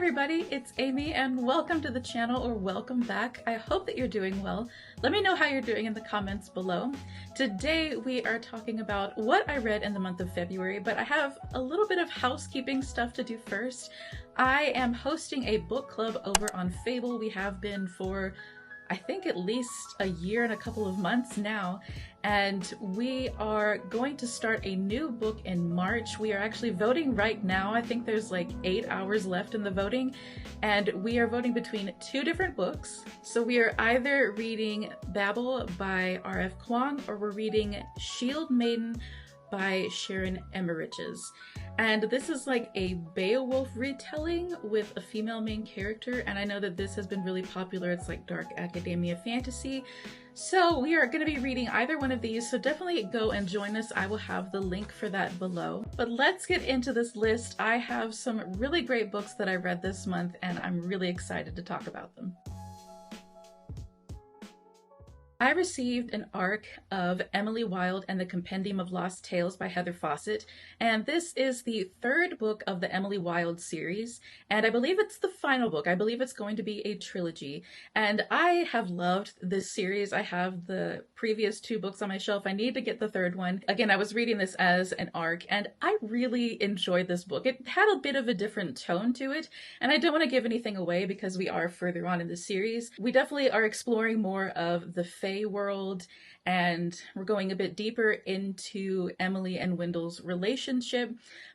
everybody, it's Amy and welcome to the channel, or welcome back. I hope that you're doing well. Let me know how you're doing in the comments below. Today we are talking about what I read in the month of February, but I have a little bit of housekeeping stuff to do first. I am hosting a book club over on Fable. We have been for I think at least a year and a couple of months now, and we are going to start a new book in March. We are actually voting right now. I think there's like 8 hours left in the voting, and we are voting between two different books. So we are either reading Babel by R.F. Kuang, or we're reading Shield Maiden by Sharon Emmerichs. And this is like a Beowulf retelling with a female main character, and I know that this has been really popular. It's like dark academia fantasy. So we are going to be reading either one of these, so definitely go and join us. I will have the link for that below. But let's get into this list. I have some really great books that I read this month, and I'm really excited to talk about them. I received an ARC of Emily Wilde and the Compendium of Lost Tales by Heather Fawcett, and this is the third book of the Emily Wilde series, and I believe it's the final book. I believe it's going to be a trilogy, and I have loved this series. I have the previous two books on my shelf. I need to get the third one. Again, I was reading this as an ARC, and I really enjoyed this book. It had a bit of a different tone to it, and I don't want to give anything away because we are further on in the series. We definitely are exploring more of the Fae world, and we're going a bit deeper into Emily and Wendell's relationship,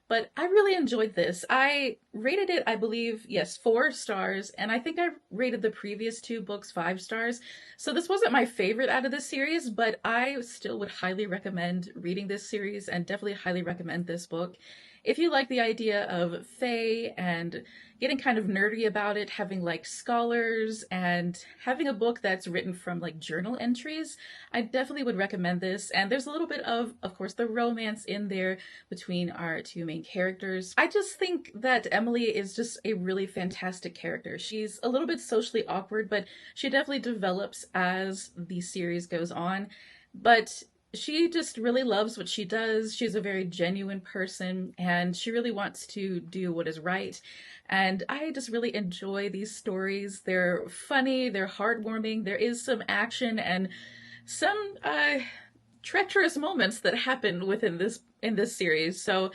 but I really enjoyed this. I rated it, I believe, yes, 4 stars, and I think I rated the previous two books 5 stars, so this wasn't my favorite out of this series, but I still would highly recommend reading this series and definitely highly recommend this book. If you like the idea of Fae and getting kind of nerdy about it, having like scholars and having a book that's written from like journal entries, I definitely would recommend this. And there's a little bit of course, the romance in there between our two main characters. I just think that Emily is just a really fantastic character. She's a little bit socially awkward, but she definitely develops as the series goes on. But she just really loves what she does. She's a very genuine person, and she really wants to do what is right. And I just really enjoy these stories. They're funny, they're heartwarming, there is some action and some treacherous moments that happen in this series. So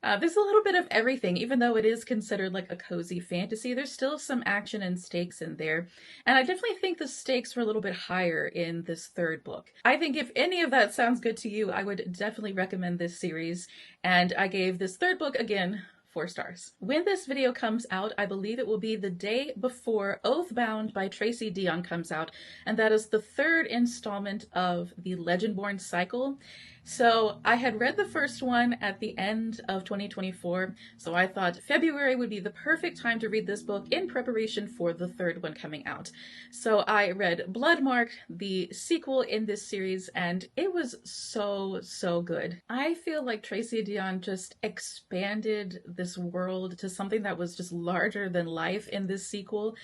there's a little bit of everything. Even though it is considered like a cozy fantasy, there's still some action and stakes in there. And I definitely think the stakes were a little bit higher in this third book. I think if any of that sounds good to you, I would definitely recommend this series. And I gave this third book, again, 4 stars. When this video comes out, I believe it will be the day before Oathbound by Tracy Deonn comes out, and that is the third installment of the Legendborn cycle. So I had read the first one at the end of 2024, so I thought February would be the perfect time to read this book in preparation for the third one coming out. So I read Bloodmarked, the sequel in this series, and it was so good. I feel like Tracy Deonn just expanded this world to something that was just larger than life in this sequel.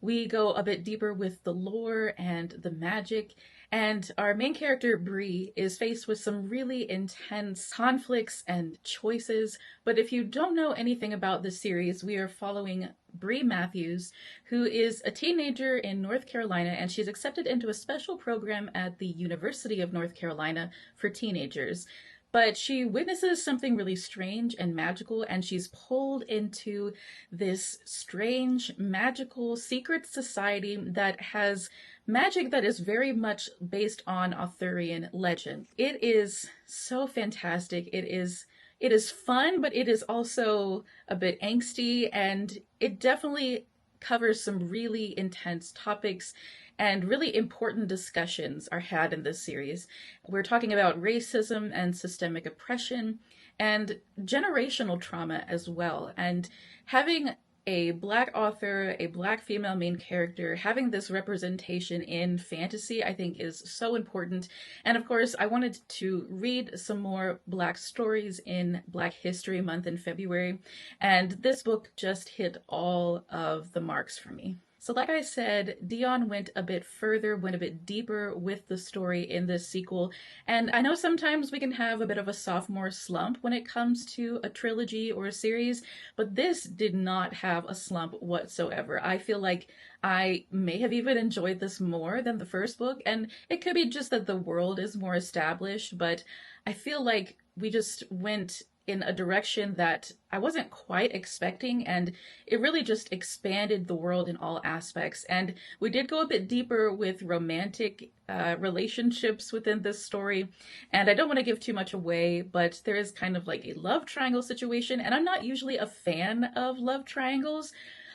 We go a bit deeper with the lore and the magic, and our main character, Bree, is faced with some really intense conflicts and choices. But if you don't know anything about this series, we are following Bree Matthews, who is a teenager in North Carolina, and she's accepted into a special program at the University of North Carolina for teenagers. But she witnesses something really strange and magical, and she's pulled into this strange, magical, secret society that has magic that is very much based on Arthurian legend. It is so fantastic. It is fun, but it is also a bit angsty, and it definitely covers some really intense topics, and really important discussions are had in this series. We're talking about racism and systemic oppression and generational trauma as well. And having a Black author, a Black female main character, having this representation in fantasy, I think is so important. And of course, I wanted to read some more Black stories in Black History Month in February, and this book just hit all of the marks for me. So like I said, Dion went a bit further, went a bit deeper with the story in this sequel. And I know sometimes we can have a bit of a sophomore slump when it comes to a trilogy or a series, but this did not have a slump whatsoever. I feel like I may have even enjoyed this more than the first book, and it could be just that the world is more established, but I feel like we just went in a direction that I wasn't quite expecting, and it really just expanded the world in all aspects. And we did go a bit deeper with romantic relationships within this story, and I don't want to give too much away, but there is kind of like a love triangle situation, and I'm not usually a fan of love triangles,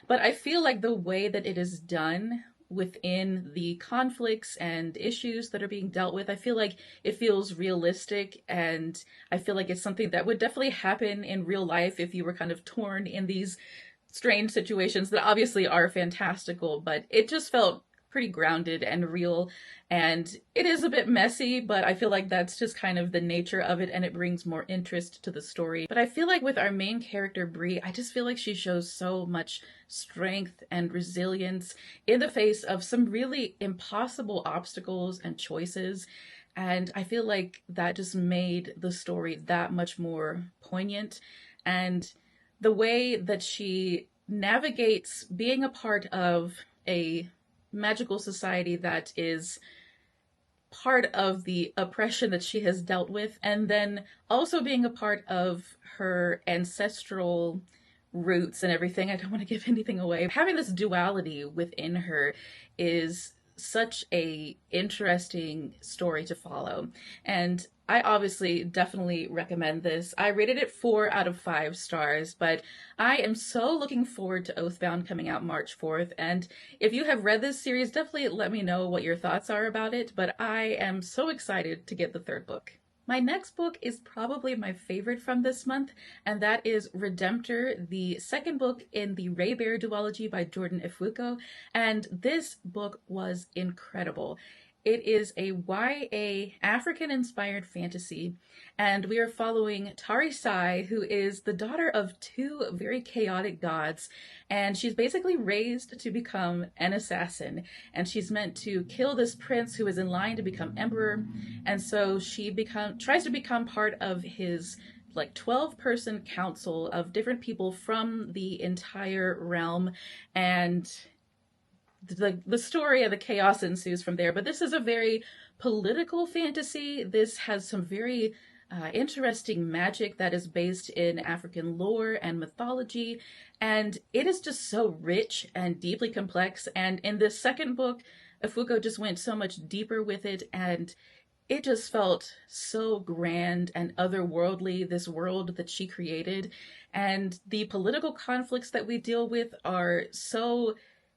but I feel like the way that it is done within the conflicts and issues that are being dealt with, I feel like it feels realistic, and I feel like it's something that would definitely happen in real life if you were kind of torn in these strange situations that obviously are fantastical, but it just felt pretty grounded and real. And it is a bit messy, but I feel like that's just kind of the nature of it, and it brings more interest to the story. But I feel like with our main character, Bree, I just feel like she shows so much strength and resilience in the face of some really impossible obstacles and choices. And I feel like that just made the story that much more poignant. And the way that she navigates being a part of a magical society that is part of the oppression that she has dealt with, and then also being a part of her ancestral roots and everything. I don't want to give anything away. Having this duality within her is such a interesting story to follow, and I obviously definitely recommend this. I rated it 4 out of 5 stars, but I am so looking forward to Oathbound coming out March 4th. And if you have read this series, definitely let me know what your thoughts are about it. But I am so excited to get the third book. My next book is probably my favorite from this month, and that is Redemptor, the second book in the Ray Bear duology by Jordan Ifuko. And this book was incredible. It is a YA African-inspired fantasy, and we are following Tari Sai, who is the daughter of 2 very chaotic gods, and she's basically raised to become an assassin, and she's meant to kill this prince who is in line to become emperor, and so she tries to become part of his like 12-person council of different people from the entire realm, and the story of the chaos ensues from there. But this is a very political fantasy. This has some very interesting magic that is based in African lore and mythology, and it is just so rich and deeply complex. And in this second book, Ifuko just went so much deeper with it, and it just felt so grand and otherworldly, this world that she created. And the political conflicts that we deal with are so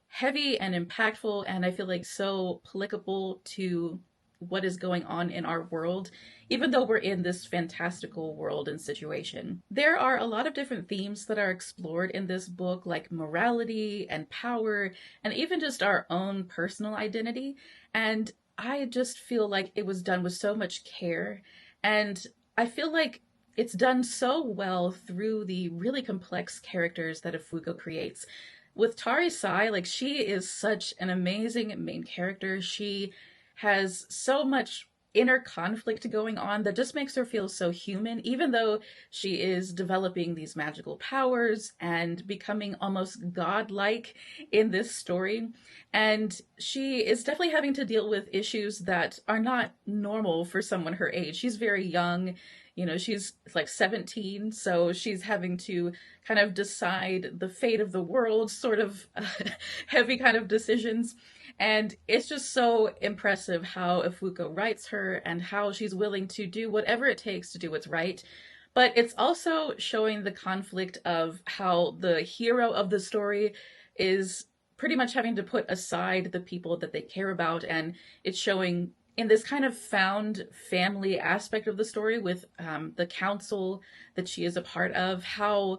heavy and impactful, and I feel like so applicable to what is going on in our world, even though we're in this fantastical world and situation. There are a lot of different themes that are explored in this book, like morality and power, and even just our own personal identity. And I just feel like it was done with so much care, and I feel like it's done so well through the really complex characters that Ifuko creates. With Tari Sai, like, she is such an amazing main character. She has so much inner conflict going on that just makes her feel so human, even though she is developing these magical powers and becoming almost godlike in this story. And she is definitely having to deal with issues that are not normal for someone her age. She's very young. You know, she's like 17, so she's having to kind of decide the fate of the world, sort of heavy kind of decisions. And it's just so impressive how Ifuko writes her and how she's willing to do whatever it takes to do what's right. But it's also showing the conflict of how the hero of the story is pretty much having to put aside the people that they care about. And it's showing in this kind of found family aspect of the story with the council that she is a part of, how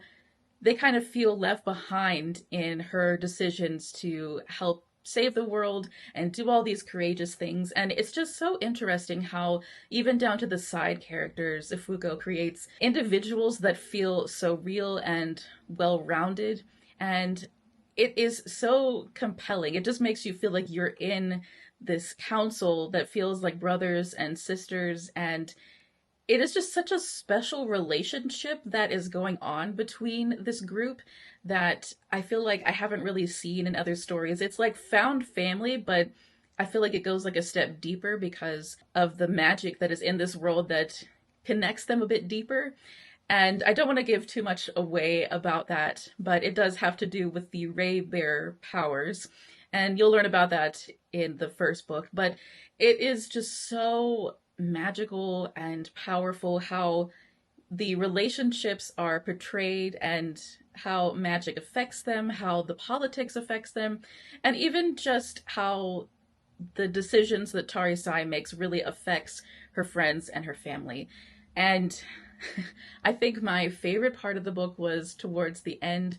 they kind of feel left behind in her decisions to help save the world and do all these courageous things. And it's just so interesting how even down to the side characters, Ifuko creates individuals that feel so real and well-rounded. And it is so compelling. It just makes you feel like you're in this council that feels like brothers and sisters, and it is just such a special relationship that is going on between this group that I feel like I haven't really seen in other stories. It's like found family, but I feel like it goes like a step deeper because of the magic that is in this world that connects them a bit deeper. And I don't want to give too much away about that, but it does have to do with the Ray Bear powers. And you'll learn about that in the first book. But it is just so magical and powerful how the relationships are portrayed and how magic affects them, how the politics affects them, and even just how the decisions that Tarisai makes really affects her friends and her family. And I think my favorite part of the book was towards the end,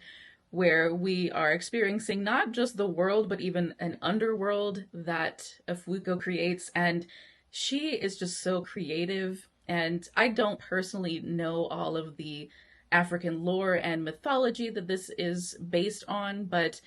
where we are experiencing not just the world, but even an underworld that Afuko creates. And she is just so creative. And I don't personally know all of the African lore and mythology that this is based on, but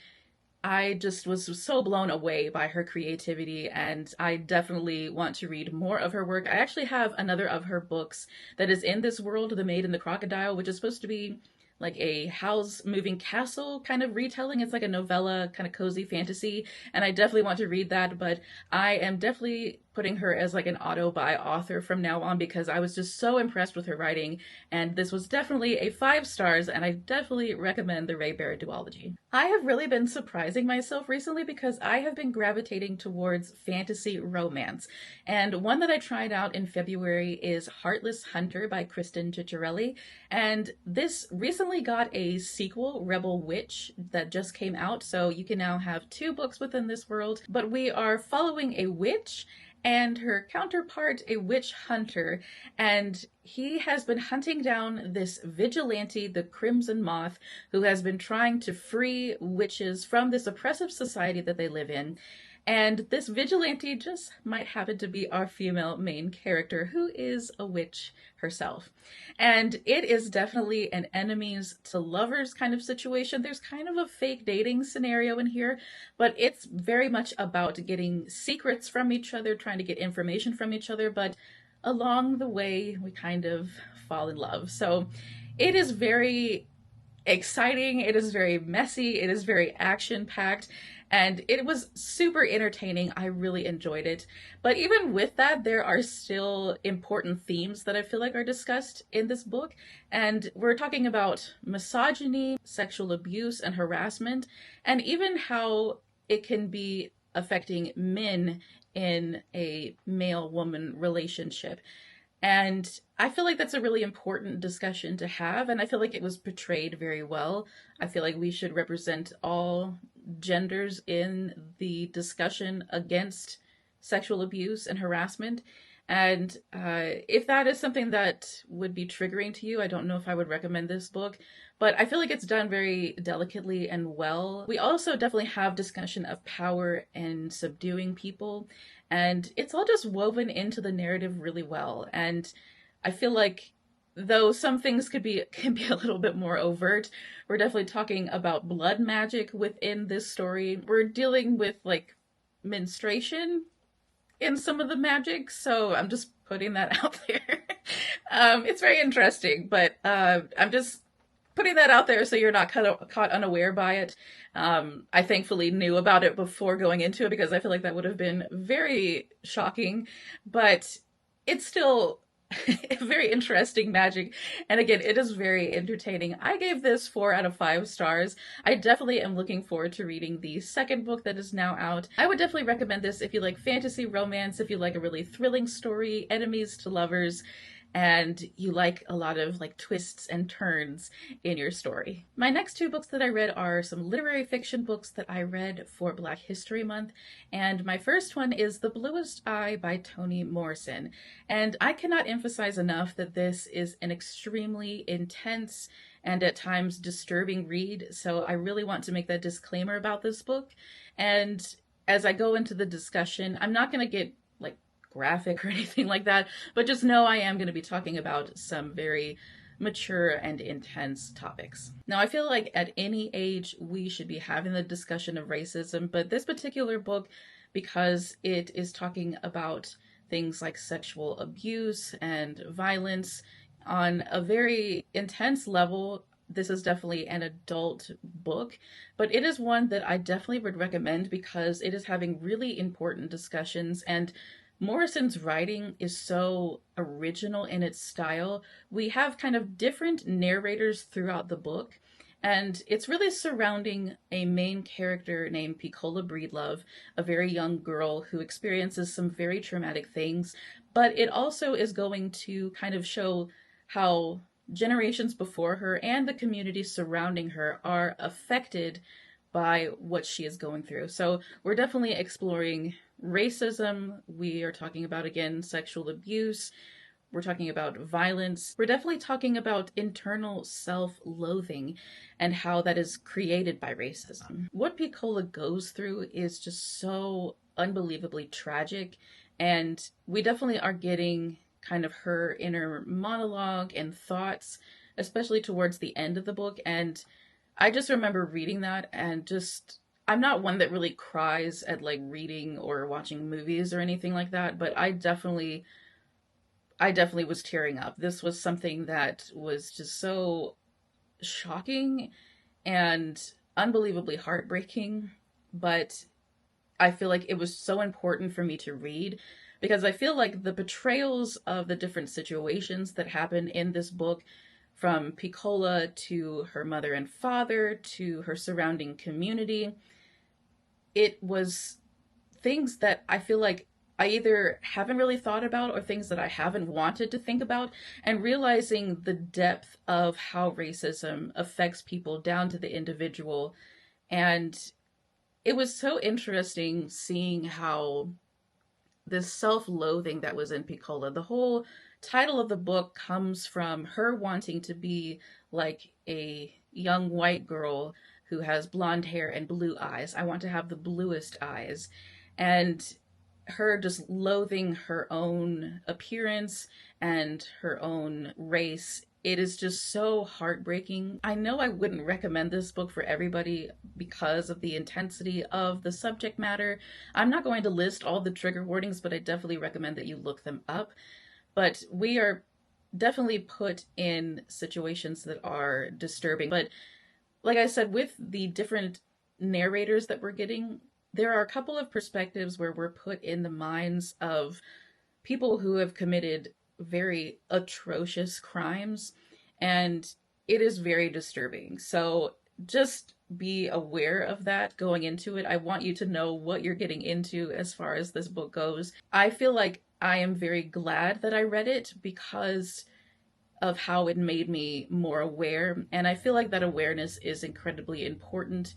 I just was so blown away by her creativity, and I definitely want to read more of her work. I actually have another of her books that is in this world, The Maid and the Crocodile, which is supposed to be like a house moving castle kind of retelling. It's like a novella, kind of cozy fantasy, and I definitely want to read that, but I am definitely putting her as like an auto-buy author from now on because I was just so impressed with her writing, and this was definitely a 5 stars, and I definitely recommend the Ray Bear duology. I have really been surprising myself recently because I have been gravitating towards fantasy romance, and one that I tried out in February is Heartless Hunter by Kristen Ciccarelli, and this recently got a sequel, Rebel Witch, that just came out, so you can now have 2 books within this world, but we are following a witch and her counterpart, a witch hunter, and he has been hunting down this vigilante, the Crimson Moth, who has been trying to free witches from this oppressive society that they live in. And this vigilante just might happen to be our female main character, who is a witch herself. And it is definitely an enemies to lovers kind of situation. There's kind of a fake dating scenario in here, but it's very much about getting secrets from each other, trying to get information from each other, but along the way, we kind of fall in love. So it is very exciting, it is very messy, it is very action packed, and it was super entertaining. I really enjoyed it. But even with that, there are still important themes that I feel like are discussed in this book. And we're talking about misogyny, sexual abuse, and harassment, and even how it can be affecting men in a male-woman relationship. And I feel like that's a really important discussion to have, and I feel like it was portrayed very well. I feel like we should represent all genders in the discussion against sexual abuse and harassment. And if that is something that would be triggering to you, I don't know if I would recommend this book, but I feel like it's done very delicately and well. We also definitely have discussion of power and subduing people, and it's all just woven into the narrative really well. And I feel like though some things can be a little bit more overt, we're definitely talking about blood magic within this story. We're dealing with like menstruation in some of the magic, so I'm just putting that out there. It's very interesting, but I'm just putting that out there so you're not caught unaware by it. I thankfully knew about it before going into it because I feel like that would have been very shocking, but it's still very interesting magic. And again, it is very entertaining. I gave this 4 out of 5 stars. I definitely am looking forward to reading the second book that is now out. I would definitely recommend this if you like fantasy romance, if you like a really thrilling story, enemies to lovers, and you like a lot of like twists and turns in your story. My next 2 books that I read are some literary fiction books that I read for Black History Month, and my first one is The Bluest Eye by Toni Morrison. And I cannot emphasize enough that this is an extremely intense and at times disturbing read, so I really want to make that disclaimer about this book. And as I go into the discussion, I'm not going to get like graphic or anything like that, but just know I am going to be talking about some very mature and intense topics. Now, I feel like at any age we should be having the discussion of racism, but this particular book, because it is talking about things like sexual abuse and violence on a very intense level, this is definitely an adult book, but it is one that I definitely would recommend because it is having really important discussions, and Morrison's writing is so original in its style. We have kind of different narrators throughout the book, and it's really surrounding a main character named Piccola Breedlove, a very young girl who experiences some very traumatic things, but it also is going to kind of show how generations before her and the community surrounding her are affected by what she is going through. So we're definitely exploring racism. We are talking about, again, sexual abuse. We're talking about violence. We're definitely talking about internal self-loathing and how that is created by racism. What Piccola goes through is just so unbelievably tragic, and we definitely are getting kind of her inner monologue and thoughts, especially towards the end of the book. And I just remember reading that and just, I'm not one that really cries at like reading or watching movies or anything like that, but I definitely was tearing up. This was something that was just so shocking and unbelievably heartbreaking, but I feel like it was so important for me to read because I feel like the portrayals of the different situations that happen in this book, from Piccola to her mother and father to her surrounding community, it was things that I feel like I either haven't really thought about or things that I haven't wanted to think about, and realizing the depth of how racism affects people down to the individual. And it was so interesting seeing how this self-loathing that was in Piccola, the whole title of the book comes from her wanting to be like a young white girl who has blonde hair and blue eyes. I want to have the bluest eyes. And her just loathing her own appearance and her own race. It is just so heartbreaking. I know I wouldn't recommend this book for everybody because of the intensity of the subject matter. I'm not going to list all the trigger warnings, but I definitely recommend that you look them up. But we are definitely put in situations that are disturbing. But like I said, with the different narrators that we're getting, there are a couple of perspectives where we're put in the minds of people who have committed very atrocious crimes, and it is very disturbing. So just be aware of that going into it. I want you to know what you're getting into as far as this book goes. I feel like I am very glad that I read it because of how it made me more aware, and I feel like that awareness is incredibly important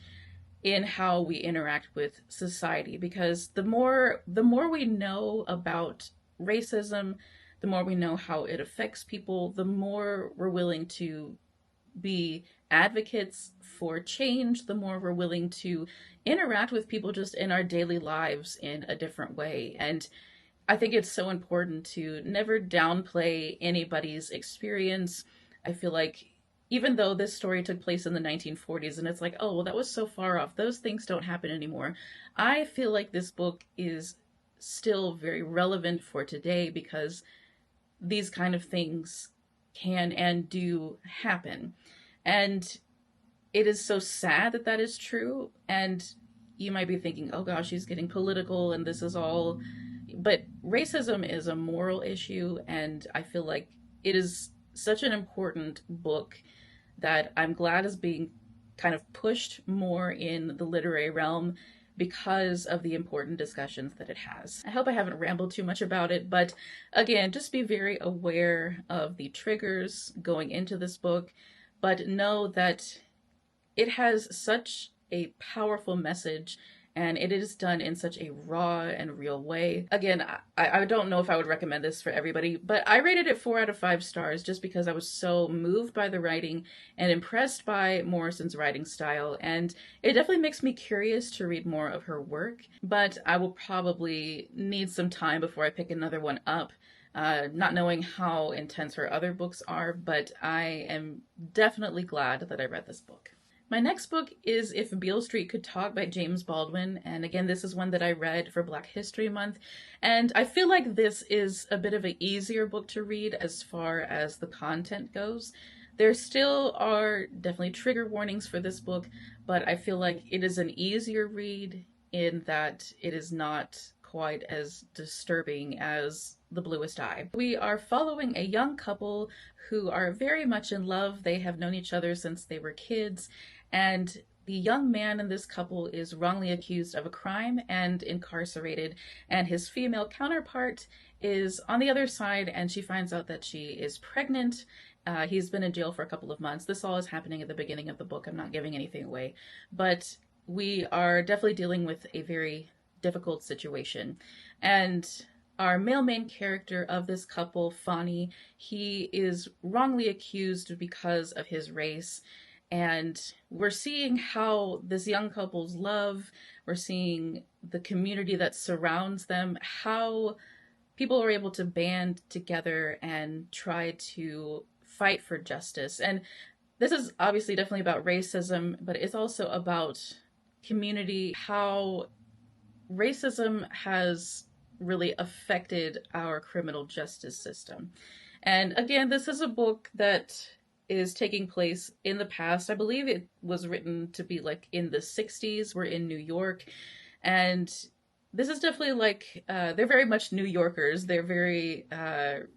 in how we interact with society, because the more we know about racism, the more we know how it affects people, the more we're willing to be advocates for change, the more we're willing to interact with people just in our daily lives in a different way. And I think it's so important to never downplay anybody's experience. I feel like even though this story took place in the 1940s and it's like, oh, well, that was so far off, those things don't happen anymore. I feel like this book is still very relevant for today because these kind of things can and do happen. And it is so sad that that is true. And you might be thinking, oh gosh, she's getting political and this is all. But racism is a moral issue, and I feel like it is such an important book that I'm glad is being kind of pushed more in the literary realm because of the important discussions that it has. I hope I haven't rambled too much about it, but again, just be very aware of the triggers going into this book, but know that it has such a powerful message and it is done in such a raw and real way. Again, I don't know if I would recommend this for everybody, but I rated it 4 out of 5 stars just because I was so moved by the writing and impressed by Morrison's writing style, and it definitely makes me curious to read more of her work, but I will probably need some time before I pick another one up. not knowing how intense her other books are, but I am definitely glad that I read this book. My next book is If Beale Street Could Talk by James Baldwin. And again, this is one that I read for Black History Month. And I feel like this is a bit of an easier book to read as far as the content goes. There still are definitely trigger warnings for this book, but I feel like it is an easier read in that it is not quite as disturbing as The Bluest Eye. We are following a young couple who are very much in love. They have known each other since they were kids, and the young man in this couple is wrongly accused of a crime and incarcerated, and his female counterpart is on the other side, and she finds out that she is pregnant. He's been in jail for a couple of months. This all is happening at the beginning of the book. I'm not giving anything away, but we are definitely dealing with a very difficult situation. And our male main character of this couple, Fani, he is wrongly accused because of his race. And we're seeing how this young couple's love, we're seeing the community that surrounds them, how people are able to band together and try to fight for justice. And this is obviously definitely about racism, but it's also about community, how racism has really affected our criminal justice system. And again, this is a book that is taking place in the past. I believe it was written to be like in the 60s. We're in New York. And this is definitely like, they're very much New Yorkers. They're very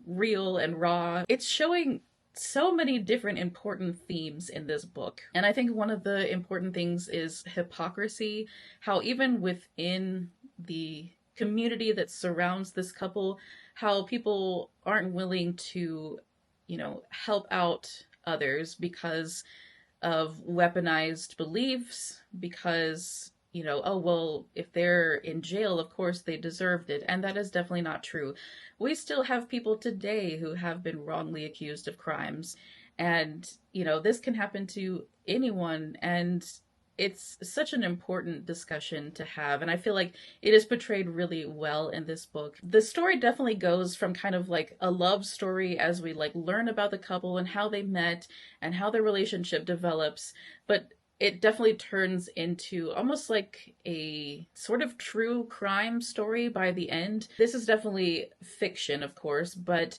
real and raw. It's showing so many different important themes in this book. And I think one of the important things is hypocrisy, how even within the community that surrounds this couple, how people aren't willing to, help out others because of weaponized beliefs, because oh, well, if they're in jail, of course they deserved it. And that is definitely not true. We still have people today who have been wrongly accused of crimes. And, this can happen to anyone. And it's such an important discussion to have. And I feel like it is portrayed really well in this book. The story definitely goes from kind of like a love story as we learn about the couple and how they met and how their relationship develops. But it definitely turns into almost like a sort of true crime story by the end. This is definitely fiction, of course, but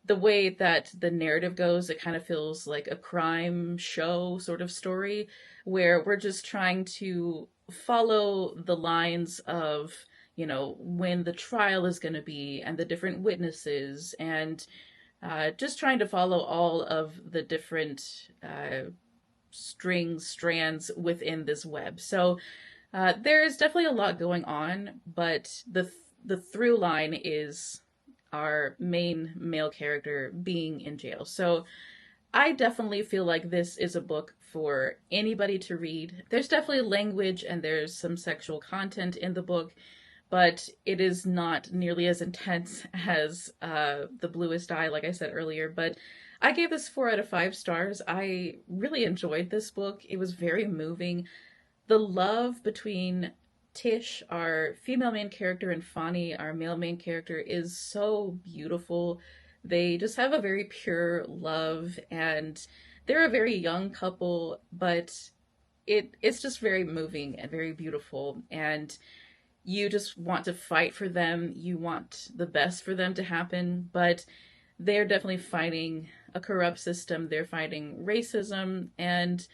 the way that the narrative goes, it kind of feels like a crime show sort of story where we're just trying to follow the lines of, when the trial is going to be and the different witnesses and just trying to follow all of the different strands within this web. So there's definitely a lot going on, but the through line is our main male character being in jail. So I definitely feel like this is a book for anybody to read. There's definitely language and there's some sexual content in the book, but it is not nearly as intense as The Bluest Eye, like I said earlier. But I gave this 4 out of 5 stars. I really enjoyed this book. It was very moving. The love between Tish, our female main character, and Fani, our male main character, is so beautiful. They just have a very pure love, and they're a very young couple, but it's just very moving and very beautiful, and you just want to fight for them. You want the best for them to happen, but they're definitely fighting a corrupt system. They're fighting racism, and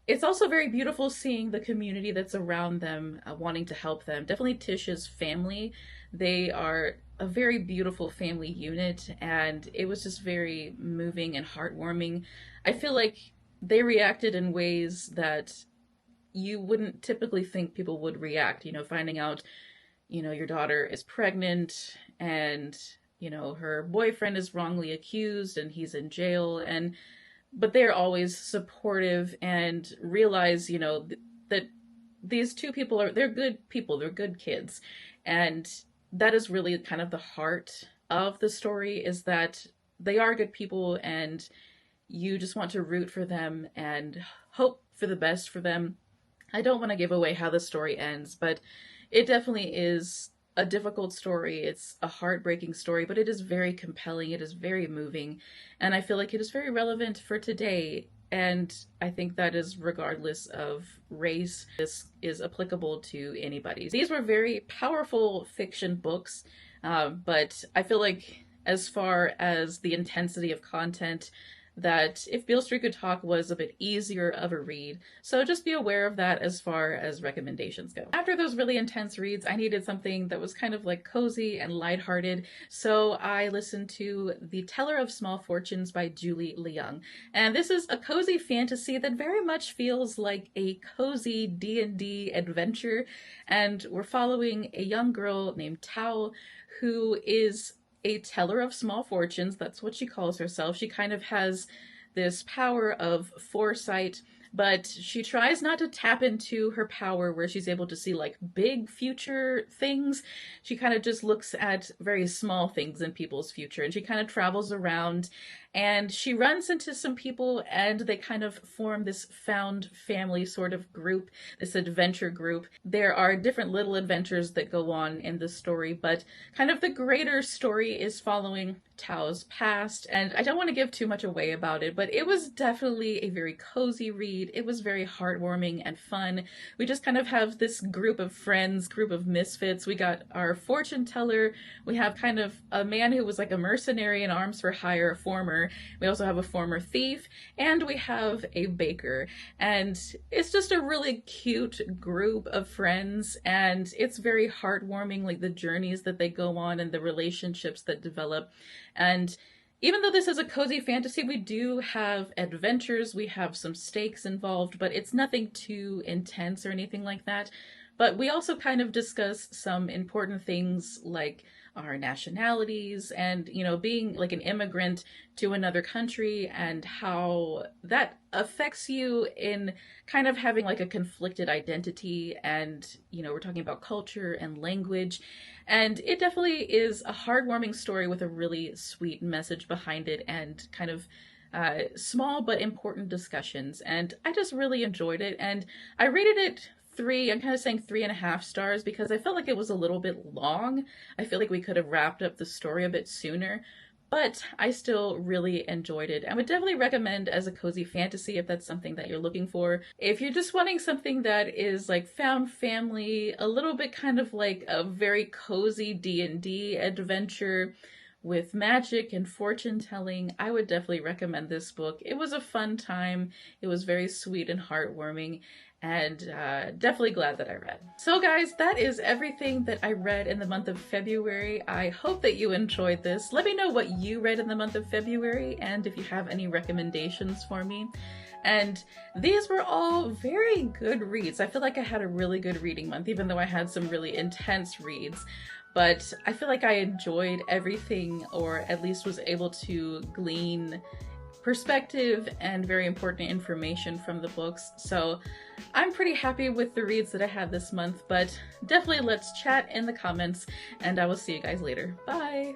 it's also very beautiful seeing the community that's around them wanting to help them. Definitely Tish's family. They are a very beautiful family unit, and it was just very moving and heartwarming. I feel like they reacted in ways that you wouldn't typically think people would react. Finding out, your daughter is pregnant and, her boyfriend is wrongly accused and he's in jail, but they're always supportive and realize, that these two people they're good people, they're good kids. And that is really kind of the heart of the story, is that they are good people and you just want to root for them and hope for the best for them. I don't want to give away how the story ends, but it definitely is a difficult story. It's a heartbreaking story, but it is very compelling. It is very moving. And I feel like it is very relevant for today. And I think that is regardless of race. This is applicable to anybody. These were very powerful fiction books, but I feel like as far as the intensity of content, that If Beale Street Could Talk was a bit easier of a read, so just be aware of that as far as recommendations go. After those really intense reads, I needed something that was kind of like cozy and lighthearted, so I listened to The Teller of Small Fortunes by Julie Leung. And this is a cozy fantasy that very much feels like a cozy D&D adventure, and we're following a young girl named Tao who is a teller of small fortunes. That's what she calls herself. She kind of has this power of foresight, but she tries not to tap into her power where she's able to see like big future things. She kind of just looks at very small things in people's future, and she kind of travels around and she runs into some people, and they kind of form this found family sort of group, this adventure group. There are different little adventures that go on in the story, but kind of the greater story is following Tao's past. And I don't want to give too much away about it, but it was definitely a very cozy read. It was very heartwarming and fun. We just kind of have this group of friends, group of misfits. We got our fortune teller. We have kind of a man who was like a mercenary in arms for hire, a former. We also have a former thief, and we have a baker. And it's just a really cute group of friends, and it's very heartwarming, like the journeys that they go on and the relationships that develop. And even though this is a cozy fantasy, we do have adventures, we have some stakes involved, but it's nothing too intense or anything like that. But we also kind of discuss some important things like our nationalities and, you know, being like an immigrant to another country and how that affects you in kind of having like a conflicted identity. And, you know, we're talking about culture and language. And it definitely is a heartwarming story with a really sweet message behind it, and kind of small but important discussions. And I just really enjoyed it. And I rated it 3. I'm kind of saying 3.5 stars because I felt like it was a little bit long. I feel like we could have wrapped up the story a bit sooner, but I still really enjoyed it. I would definitely recommend as a cozy fantasy if that's something that you're looking for. If you're just wanting something that is like found family, a little bit kind of like a very cozy D&D adventure with magic and fortune telling, I would definitely recommend this book. It was a fun time. It was very sweet and heartwarming, and definitely glad that I read. So guys, that is everything that I read in the month of February. I hope that you enjoyed this. Let me know what you read in the month of February, and if you have any recommendations for me. And these were all very good reads. I feel like I had a really good reading month, even though I had some really intense reads. But I feel like I enjoyed everything, or at least was able to glean perspective and very important information from the books. So I'm pretty happy with the reads that I had this month, but definitely let's chat in the comments, and I will see you guys later. Bye!